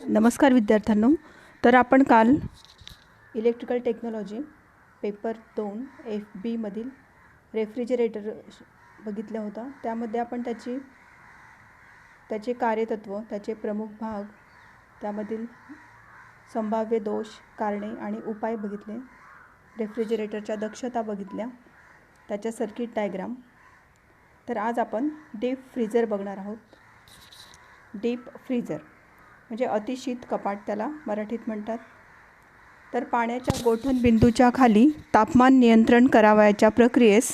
नमस्कार विद्यार्थ्यांनो. तर आपण काल इलेक्ट्रिकल टेक्नॉलॉजी पेपर 2 FB मधील रेफ्रिजरेटर बघितला होता. त्यामध्ये आपण त्याचे कार्यतत्व, त्याचे प्रमुख भाग, त्यामधील संभाव्य दोष, कारणे आणि उपाय बघितले. रेफ्रिजरेटरच्या दक्षता बघितल्या, त्याच्या सर्किट डायग्राम. तर आज आपण डीप फ्रीजर बघणार आहोत. डीप फ्रीजर म्हणजे अतिशीत कपाट त्याला मराठीत म्हणतात. तर पाण्याच्या गोठण बिंदूच्या खाली तापमान नियंत्रण करावयाच्या प्रक्रियेस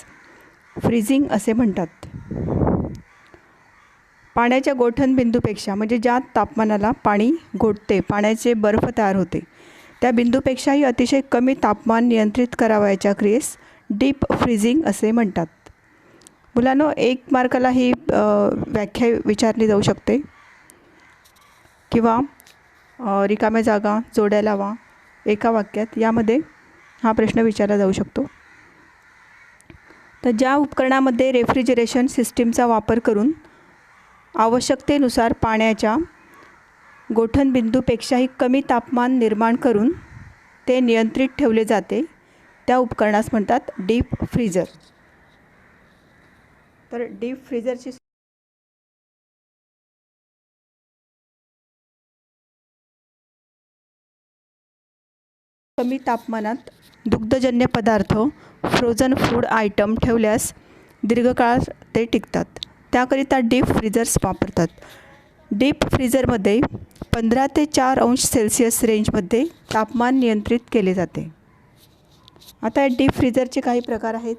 फ्रीजिंग असे म्हणतात. पाण्याच्या गोठण बिंदूपेक्षा म्हणजे ज्या तापमानाला पाणी गोठते, पाण्याचे बर्फ तयार होते, त्या बिंदूपेक्षाही अतिशय कमी तापमान नियंत्रित करावयाच्या क्रियेस डीप फ्रीजिंग असे म्हणतात. मुलांनो, 1 मार्काला ही व्याख्या विचारली जाऊ शकते किंवा रिकाम्या जागा जोड्या लावा एका वाक्यात, यामध्ये हा प्रश्न विचारला जाऊ शकतो. तर ज्या उपकरणामध्ये रेफ्रिजरेशन सिस्टीमचा वापर करून आवश्यकतेनुसार पाण्याच्या गोठणबिंदूपेक्षाही कमी तापमान निर्माण करून ते नियंत्रित ठेवले जाते, त्या उपकरणास म्हणतात डीप फ्रीजर. तर डीप फ्रीजरची कमी तापमानात दुग्धजन्य पदार्थ, फ्रोझन फूड आयटम ठेवल्यास दीर्घकाळ ते टिकतात, त्याकरिता डीप फ्रीजर्स वापरतात. डीप फ्रीजरमध्ये 15 ते 4 अंश सेल्सिअस रेंजमध्ये तापमान नियंत्रित केले जाते. आता डीप फ्रीजरचे काही प्रकार आहेत.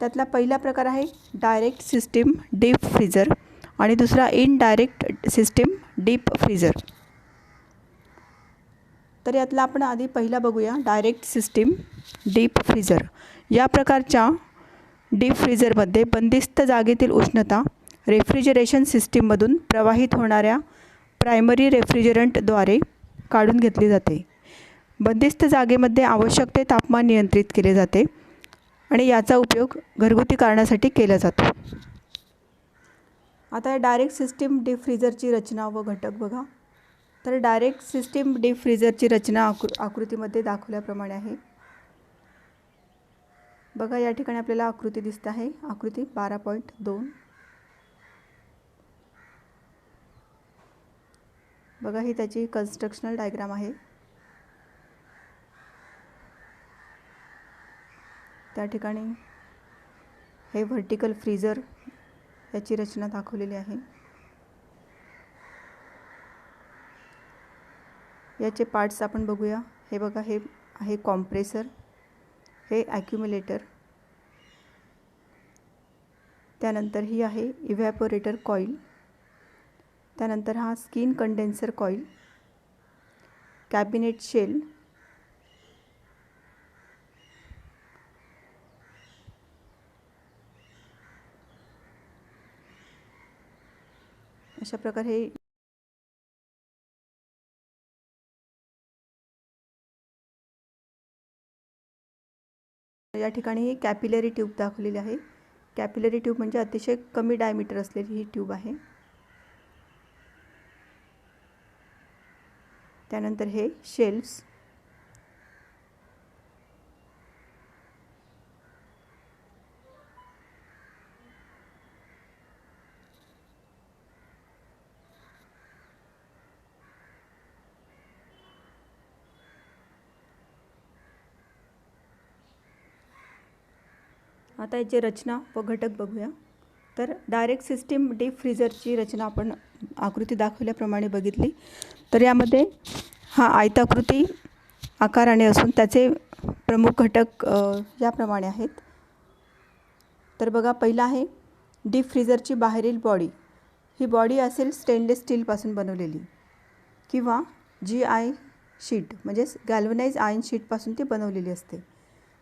त्यातला पहिला प्रकार आहे डायरेक्ट सिस्टीम डीप फ्रीजर आणि दुसरा इनडायरेक्ट सिस्टीम डीप फ्रीजर. तर यातला आपण आधी पहिला बघूया, डायरेक्ट सिस्टीम डीप फ्रीजर. या प्रकारच्या डीप फ्रीजरमध्ये बंदिस्त जागेतील उष्णता रेफ्रिजरेशन सिस्टीममधून प्रवाहित होणाऱ्या प्रायमरी रेफ्रिजरंटद्वारे काढून घेतली जाते. बंदिस्त जागेमध्ये आवश्यक ते तापमान नियंत्रित केले जाते आणि याचा उपयोग घरगुती कारणासाठी केला जातो. आता डायरेक्ट सिस्टीम डीप फ्रीजरची रचना व घटक बघा. तर डायरेक्ट सिस्टीम डीप फ्रीजरची रचना आकृतीमध्ये दाखवल्याप्रमाणे आहे. बघा, या ठिकाणी आपल्याला आकृती दिसते आहे, आकृती 12.2. बघा, ही त्याची कन्स्ट्रक्शनल डायग्राम आहे. त्या ठिकाणी हे व्हर्टिकल फ्रीजर याची रचना दाखवलेली आहे. याचे पार्ट्स आपण बघूया. हे बघा, हे आहे कॉम्प्रेसर, हे ॲक्युम्युलेटर, त्यानंतर ही आहे इव्हॅपोरेटर कॉईल, त्यानंतर हा skin condenser coil, cabinet shell, अशा प्रकारे या ठिकाणी कॅपिलरी ट्यूब दाखवलेली आहे. कॅपिलरी ट्यूब म्हणजे अतिशय कमी डायमीटर असलेली ही ट्यूब आहे. त्यानंतर हे शेल्फ्स, आता याची रचना व घटक बघूया. तर डायरेक्ट सिस्टीम डीप फ्रीजरची रचना आपण आकृती दाखवल्याप्रमाणे बघितली. तर यामध्ये हा आयताकृती आकाराने असून त्याचे प्रमुख घटक याप्रमाणे आहेत. तर बघा, पहिला आहे डीप फ्रीजरची बाहेरील बॉडी. ही बॉडी असेल स्टेनलेस स्टीलपासून बनवलेली किंवा GI शीट म्हणजे गॅल्वनाइज आयर्न शीटपासून ती बनवलेली असते.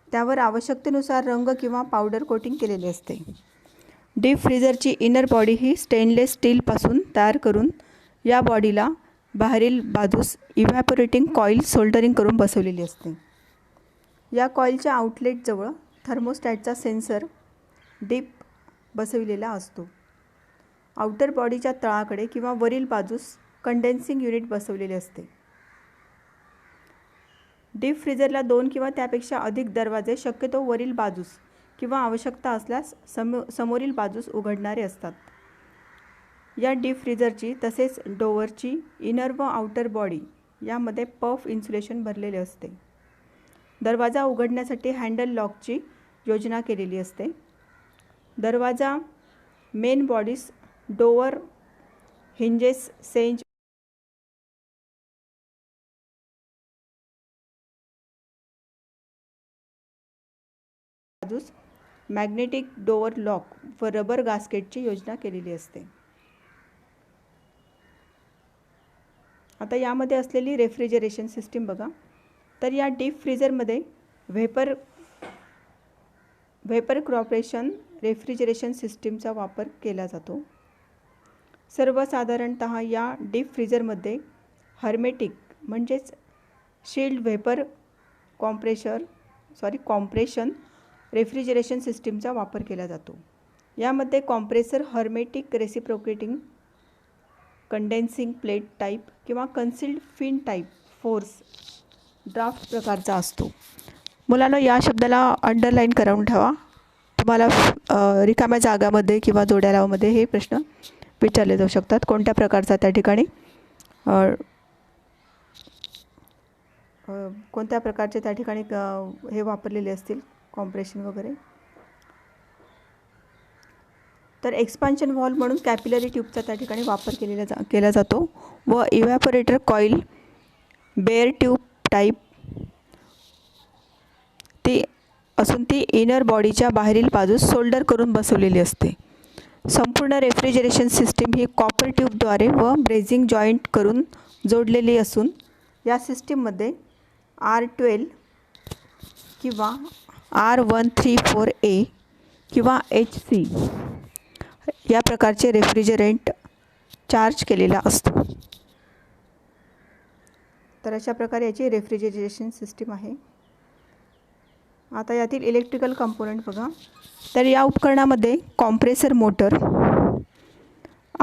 त्यावर आवश्यकतेनुसार रंग किंवा पावडर कोटिंग केलेले असते. डीप फ्रीजरची इनर बॉडी ही स्टेनलेस स्टीलपासून तयार करून या बॉडीला बाहेरील बाजूस इव्हॅपोरेटिंग कॉईल सोल्डरिंग करून बसवलेली असते. या कॉईलच्या आउटलेटजवळ थर्मोस्टॅटचा सेन्सर डीप बसविलेला असतो. आउटर बॉडीच्या तळाकडे किंवा वरील बाजूस कंडेन्सिंग युनिट बसवलेले असते. डीप फ्रीजरला 2 किंवा त्यापेक्षा अधिक दरवाजे शक्यतो वरील बाजूस किंवा आवश्यकता असल्यास समोरील बाजूस उघडणारे असतात. या डीप फ्रीजरची तसेच डोअरची इनर व आउटर बॉडी यामध्ये पफ इन्सुलेशन भरलेले असते. दरवाजा उघडण्यासाठी हँडल लॉकची योजना केलेली असते. दरवाजा main bodies door hinges Sainz बाजूस मॅग्नेटिक डोअर लॉक व रबर गास्केटची योजना केलेली असते. आता यामध्ये असलेली रेफ्रिजरेशन सिस्टीम बघा. तर या डीप फ्रीजरमध्ये व्हेपर क्रॉपरेशन रेफ्रिजरेशन सिस्टीमचा वापर केला जातो. सर्वसाधारणतः या डीप फ्रीजरमध्ये हर्मेटिक म्हणजेच शील्ड व्हेपर कॉम्प्रेशन रेफ्रिजरेशन सिस्टीमचा वापर केला जातो. यामध्ये compressor hermetic reciprocating condensing plate type किंवा concealed fin type force draft प्रकारचा असतो. मुलांनो, या शब्दाला अंडरलाईन करून ठेवा. तुम्हाला रिकाम्या जागामध्ये किंवा जोड्या लावामध्ये हे प्रश्न विचारले जाऊ शकतात. कोणत्या प्रकारचा त्या ठिकाणी कोणत्या प्रकारचे त्या ठिकाणी हे वापरलेले असतील कॉम्प्रेशन वगैरे. तर एक्सपान्शन व्हॉल्व म्हणून कॅपिलरी ट्यूबचा त्या ठिकाणी वापर केला जातो व इव्हॅपोरेटर कॉईल बेअर ट्यूब टाईप ती इनर बॉडीच्या बाहेरील बाजूस सोल्डर करून बसवलेली असते. संपूर्ण रेफ्रिजरेशन सिस्टीम ही कॉपर ट्यूबद्वारे व ब्रेझिंग जॉईंट करून जोडलेली असून या सिस्टीममध्ये R12 किंवा R134A किंवा HC या प्रकारचे रेफ्रिजरेंट चार्ज केलेला असतो. तर अशा प्रकारे याची रेफ्रिजरेशन सिस्टीम आहे. आता यातील इलेक्ट्रिकल कंपोनंट बघा. तर या उपकरणामध्ये कॉम्प्रेसर मोटर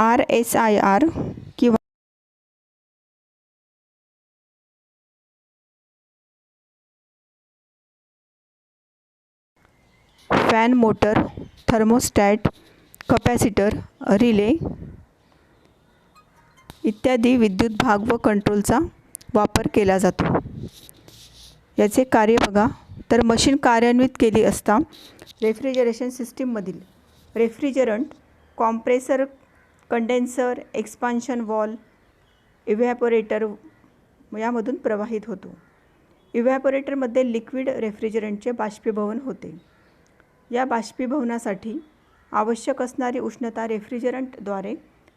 RSIR किंवा fan motor, thermostat, capacitor, relay इत्यादी विद्युत भाग व कंट्रोलचा वापर केला जातो. याचे कार्य बघा. तर मशीन कार्यान्वित केली असता रेफ्रिजरेशन सिस्टीममधील refrigerant compressor, condenser, expansion valve, evaporator यामधून प्रवाहित होतो. इव्हॅपोरेटरमध्ये लिक्विड रेफ्रिजरंटचे बाष्पीभवन होते. या बाष्पीभवनासाठी आवश्यक असणारी उष्णता रेफ्रिजरंटद्वारे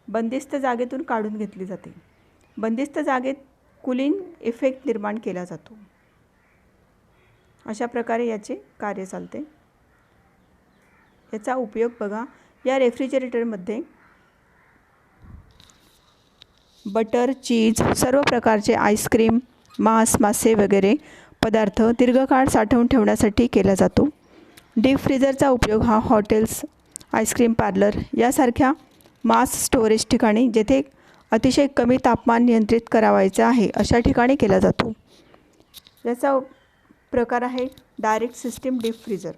बंदिस्त जागेतून काढून घेतली जाते. बंदिस्त जागेत कूलिंग इफेक्ट निर्माण केला जातो. अशा प्रकारे याचे कार्य चालते. याचा उपयोग बघा. या रेफ्रिजरेटरमध्ये बटर, चीज, सर्व प्रकारचे आईस्क्रीम, मासे वगैरे पदार्थ दीर्घकाळ साठवून ठेवण्यासाठी केला जातो. डीप फ्रीजरचा उपयोग हा हॉटेल्स, आईस्क्रीम पार्लर यासारख्या मास स्टोरेज ठिकाणी जेथे अतिशय कमी तापमान नियंत्रित करावायचे आहे अशा ठिकाणी केला जातो. याचा प्रकार आहे डायरेक्ट सिस्टीम डीप फ्रीजर.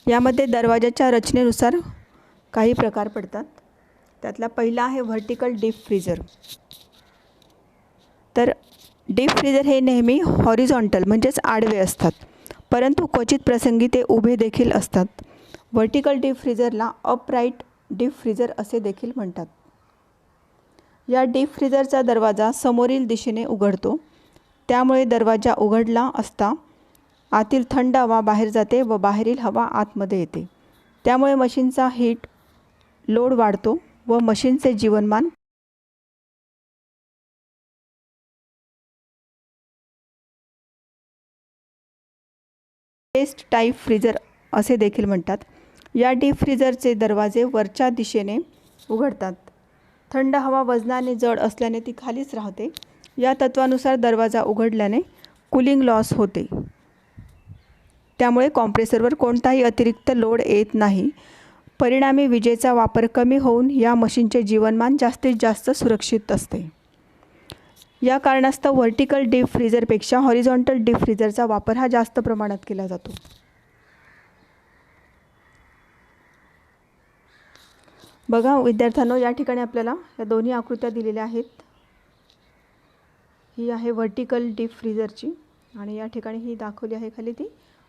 यामध्ये दरवाजाच्या रचनेनुसार काही प्रकार पडतात. त्यातला पहिला आहे व्हर्टिकल डीप फ्रीजर. तर डीप फ्रीजर हे नेहमी हॉरिझॉन्टल म्हणजेच आडवे असतात, परंतु क्वचित प्रसंगी ते उभे देखील असतात. व्हर्टिकल डीप फ्रीजरला अपराईट डीप फ्रीजर असे देखील म्हणतात. या डीप फ्रीजरचा दरवाजा समोरील दिशेने उघडतो. त्यामुळे दरवाजा उघडला असता आतील थंड हवा बाहेर जाते व बाहेरील हवा आतमध्ये येते. त्यामुळे मशीनचा हीट लोड वाढतो व मशीनचे जीवनमान टेस्ट टाईप फ्रीजर असे देखील म्हणतात. या डीप फ्रीजरचे दरवाजे वरच्या दिशेने उघडतात. थंड हवा वजनाने जड असल्याने ती खालीच राहते. या तत्वानुसार दरवाजा उघडल्याने कूलिंग लॉस होते. त्यामुळे कॉम्प्रेसरवर कोणताही अतिरिक्त लोड येत नाही. परिणामी विजेचा वापर कमी होऊन या मशीनचे जीवनमान जास्तीत जास्त सुरक्षित असते. या कारणास्तव व्हर्टिकल डीप फ्रीजरपेक्षा हॉरिझॉन्टल डीप फ्रीजरचा वापर हा जास्त प्रमाणात केला जातो. बघा विद्यार्थ्यांनो, या ठिकाणी आपल्याला या दोन्ही आकृत्या दिलेल्या आहेत. ही आहे व्हर्टिकल डीप फ्रीजरची आणि या ठिकाणी ही दाखवली आहे खाली ती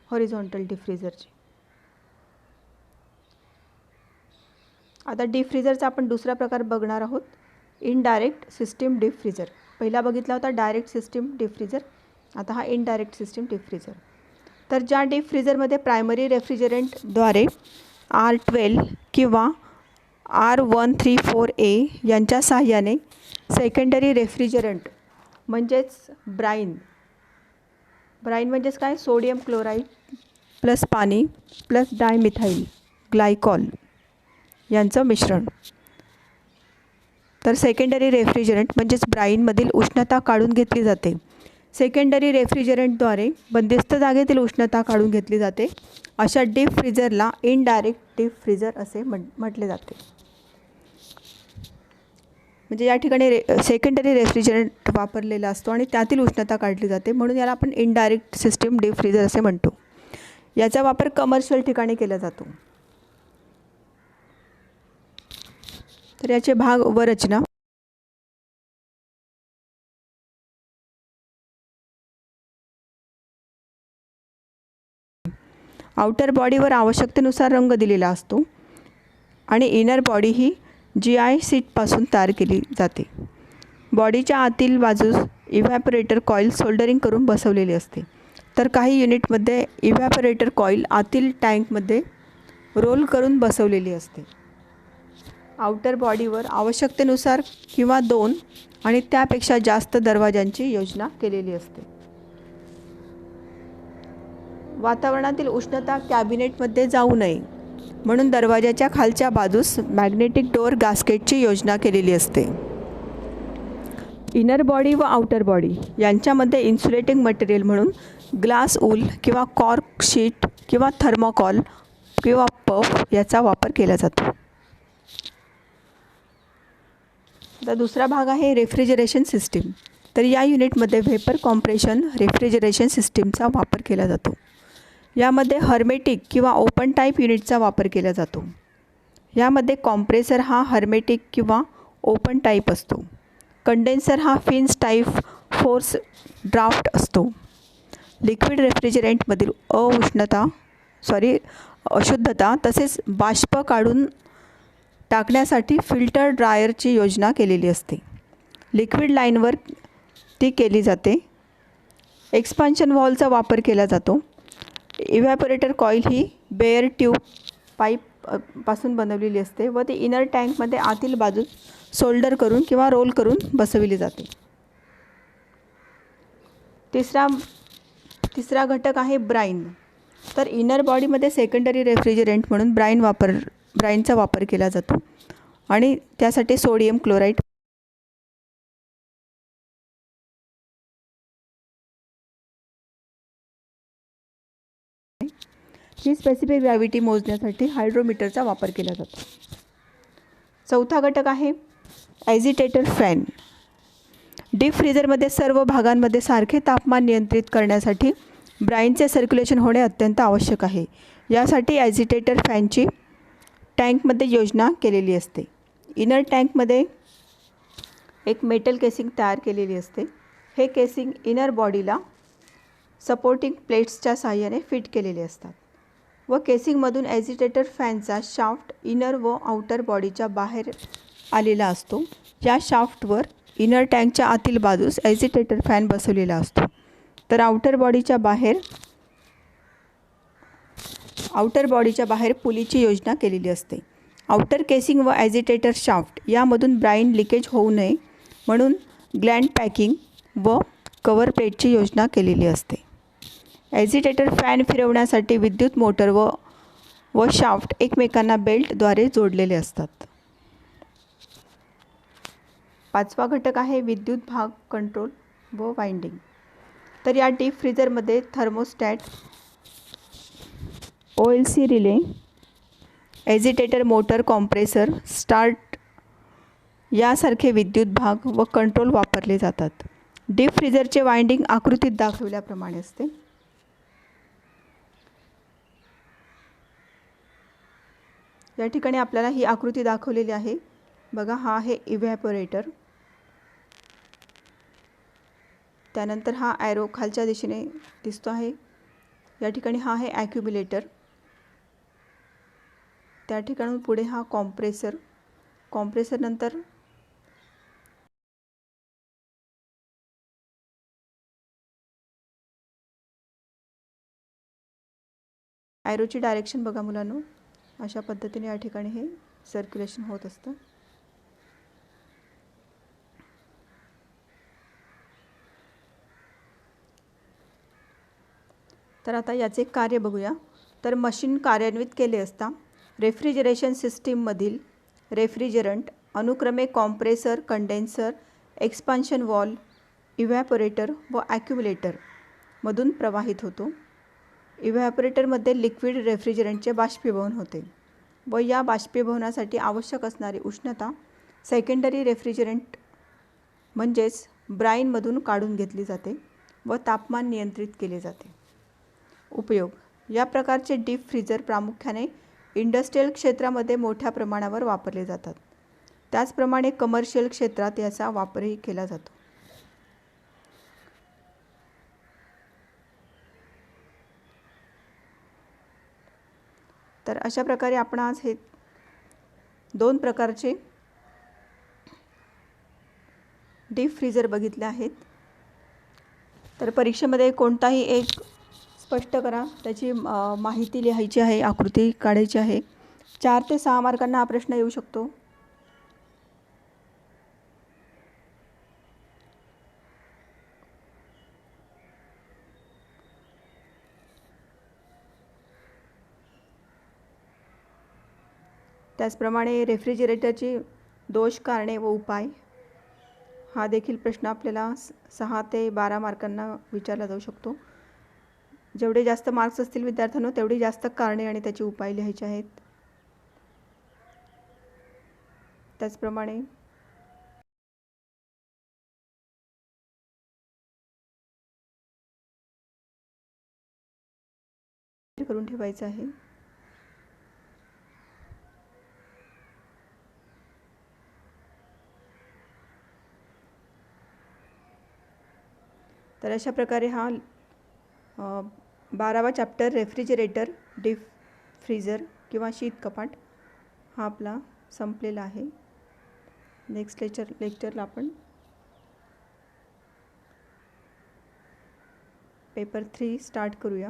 हॉरिझॉन्टल डीप फ्रीजरची. आता डीप फ्रीजरचा आपण दुसरा प्रकार बघणार आहोत, इनडायरेक्ट सिस्टीम डीप फ्रीजर. पहिला बघितला होता डायरेक्ट सिस्टीम डीप फ्रीजर, आता हा इनडायरेक्ट सिस्टीम डीप फ्रीजर. तर ज्या डीप फ्रीजरमध्ये प्रायमरी रेफ्रिजरंटद्वारे R12 किंवा R134A यांच्या सहाय्याने सेकंडरी रेफ्रिजरंट म्हणजेच ब्राईन म्हणजेच काय, सोडियम क्लोराईड प्लस पाणी प्लस डायमिथाईल ग्लायकॉल यांचं मिश्रण. तर सेकंडरी रेफ्रिजरंट म्हणजेच ब्राईनमधील उष्णता काढून घेतली जाते. सेकंडरी रेफ्रिजरंटद्वारे बंदिस्त जागेतील उष्णता काढून घेतली जाते. अशा डीप फ्रीजरला इनडायरेक्ट डीप फ्रीजर असे म्हटले जाते. म्हणजे या ठिकाणी सेकंडरी रेफ्रिजरंट वापरलेला असतो आणि त्यातील उष्णता काढली जाते, म्हणून याला आपण इनडायरेक्ट सिस्टीम डीप फ्रीजर असे म्हणतो. याचा वापर कमर्शियल ठिकाणी केला जातो. तर याचे भाग व रचना. आउटर बॉडीवर आवश्यकतेनुसार रंग दिलेला असतो आणि इनर बॉडी ही GI सीटपासून तयार केली जाते. बॉडीच्या आतील बाजूस इव्हॅपोरेटर कॉईल सोल्डरिंग करून बसवलेली असते. तर काही युनिटमध्ये इव्हॅपोरेटर कॉईल आतील टँकमध्ये रोल करून बसवलेली असते. आउटर बॉडीवर आवश्यकतेनुसार किंवा 2 आणि त्यापेक्षा जास्त दरवाजांची योजना केलेली असते. वातावरणातील उष्णता कॅबिनेटमध्ये जाऊ नये म्हणून दरवाजाच्या खालच्या बाजूस मॅग्नेटिक डोअर गास्केटची योजना केलेली असते. इनर बॉडी व आउटर बॉडी यांच्यामध्ये इन्सुलेटिंग मटेरियल म्हणून ग्लास वूल किंवा कॉर्क शीट किंवा थर्मोकॉल किंवा पफ याचा वापर केला जातो. आता दुसरा भाग आहे रेफ्रिजरेशन सिस्टीम. तर या युनिटमध्ये व्हेपर कॉम्प्रेशन रेफ्रिजरेशन सिस्टीमचा वापर केला जातो. यामध्ये हर्मेटिक किंवा ओपन टाईप युनिटचा वापर केला जातो. यामध्ये कॉम्प्रेसर हा हर्मेटिक किंवा ओपन टाईप असतो. कंडेन्सर हा फिन्स टाईप फोर्स ड्राफ्ट असतो. लिक्विड रेफ्रिजरंटमधील अशुद्धता तसेच बाष्प काढून टाकण्यासाठी फिल्टर ड्रायरची योजना केलेली असते. लिक्विड लाईनवर ती केली जाते. एक्सपान्शन वॉलचा वापर केला जातो. इव्हॅपोरेटर कॉईल ही बेअर ट्यूब पाईप पासून बनवलेली असते व ती इनर टँकमध्ये आतील बाजूस सोल्डर करून किंवा रोल करून बसविली जाते. तिसरा घटक आहे ब्राईन. तर इनर बॉडीमध्ये सेकंडरी रेफ्रिजरंट म्हणून ब्राईनचा वापर केला जातो आणि त्यासाठी सोडियम क्लोराईड ही स्पेसिफिक ग्रॅव्हिटी मोजण्यासाठी हायड्रोमीटरचा वापर केला जातो. चौथा घटक आहे ॲजिटेटर फॅन. डीप फ्रीजरमध्ये सर्व भागांमध्ये सारखे तापमान नियंत्रित करण्यासाठी ब्राईनचे सर्क्युलेशन होणे अत्यंत आवश्यक आहे. यासाठी ॲजिटेटर फॅनची टँकमध्ये योजना केलेली असते. इनर टँकमध्ये एक मेटल केसिंग तयार केलेली असते. हे केसिंग इनर बॉडीला सपोर्टिंग प्लेट्सच्या साहाय्याने फिट केलेले असतात व केसिंगमधून ॲजिटेटर फॅनचा शाफ्ट इनर व आउटर बॉडीच्या बाहेर आलेला असतो. या शाफ्टवर इनर टँकच्या आतील बाजूस ॲजिटेटर फॅन बसवलेला असतो. तर आउटर बॉडीच्या बाहेर पुलीची योजना केलेली असते. आउटर केसिंग व ॲजिटेटर शाफ्ट यामधून ब्राईन लिकेज होऊ नये म्हणून ग्लँड पॅकिंग व कव्हर प्लेटची योजना केलेली असते. ॲजिटेटर फॅन फिरवण्यासाठी विद्युत मोटर व शाफ्ट एकमेकांना बेल्टद्वारे जोडलेले असतात. पाचवा घटक आहे विद्युत भाग कंट्रोल व वाइंडिंग. तर या डीप फ्रीजरमध्ये thermostat, OLC relay, agitator, motor, compressor, start यासारखे विद्युत भाग व कंट्रोल वापरले जातात. डीप फ्रीजरचे वाइंडिंग आकृतीत दाखवल्याप्रमाणे असते. या ठिकाणी आपल्याला ही आकृती दाखवलेली आहे. बघा, हा आहे इव्हॅपोरेटर. त्यानंतर हा ॲरो खालच्या दिशेने दिसतो आहे. या ठिकाणी हा आहे ॲक्युम्युलेटर. त्या ठिकाणून पुढे हा कॉम्प्रेसर. कॉम्प्रेसर नंतर ॲरोची डायरेक्शन बघा मुलांनो, अशा पद्धतीने या ठिकाणी हे सर्क्युलेशन होत असतं. तर आता याचे कार्य बघूया. तर मशीन कार्यान्वित केले असता रेफ्रिजरेशन सिस्टीममधील रेफ्रिजरंट अनुक्रमे कॉम्प्रेसर, कंडेन्सर, एक्सपान्शन वॉल्व, इव्हॅपोरेटर व ॲक्युम्युलेटर मधून प्रवाहित होतो. इव्हॅपोरेटरमध्ये लिक्विड रेफ्रिजरंटचे बाष्पीभवन होते व या बाष्पीभवनासाठी आवश्यक असणारी उष्णता सेकंडरी रेफ्रिजरंट म्हणजेच ब्राईनमधून काढून घेतली जाते व तापमान नियंत्रित केले जाते. उपयोग: या प्रकारचे डीप फ्रीजर प्रामुख्याने इंडस्ट्रियल क्षेत्रामध्ये मोठ्या प्रमाणावर वापरले जातात. त्याचप्रमाणे कमर्शियल क्षेत्रात याचा वापरही केला जातो. तर अशा प्रकारे आपण आज हे 2 प्रकारचे डीप फ्रीजर बघितले आहेत. तर परीक्षेमध्ये कोणताही एक स्पष्ट करा, त्याची माहिती लिहायची आहे, आकृती काढायची आहे. 4 ते 6 मार्कांना हा प्रश्न येऊ शकतो. त्याचप्रमाणे रेफ्रिजरेटरची दोष, कारणे व उपाय हा देखील प्रश्न आपल्याला 6 ते 12 मार्कांना विचारला जाऊ शकतो. जेवढे जास्त मार्क्स असतील विद्यार्थ्यांनो, तेवढी जास्त कारणे आणि त्याचे उपाय लिहायचे आहेत. त्याचप्रमाणे करून ठेवायचं आहे. तर अशा प्रकारे हा 12वा चॅप्टर रेफ्रिजरेटर, डीप फ्रीजर किंवा शीत कपाट हा आपला संपलेला आहे. नेक्स्ट लेक्चरला आपण पेपर 3 स्टार्ट करूया.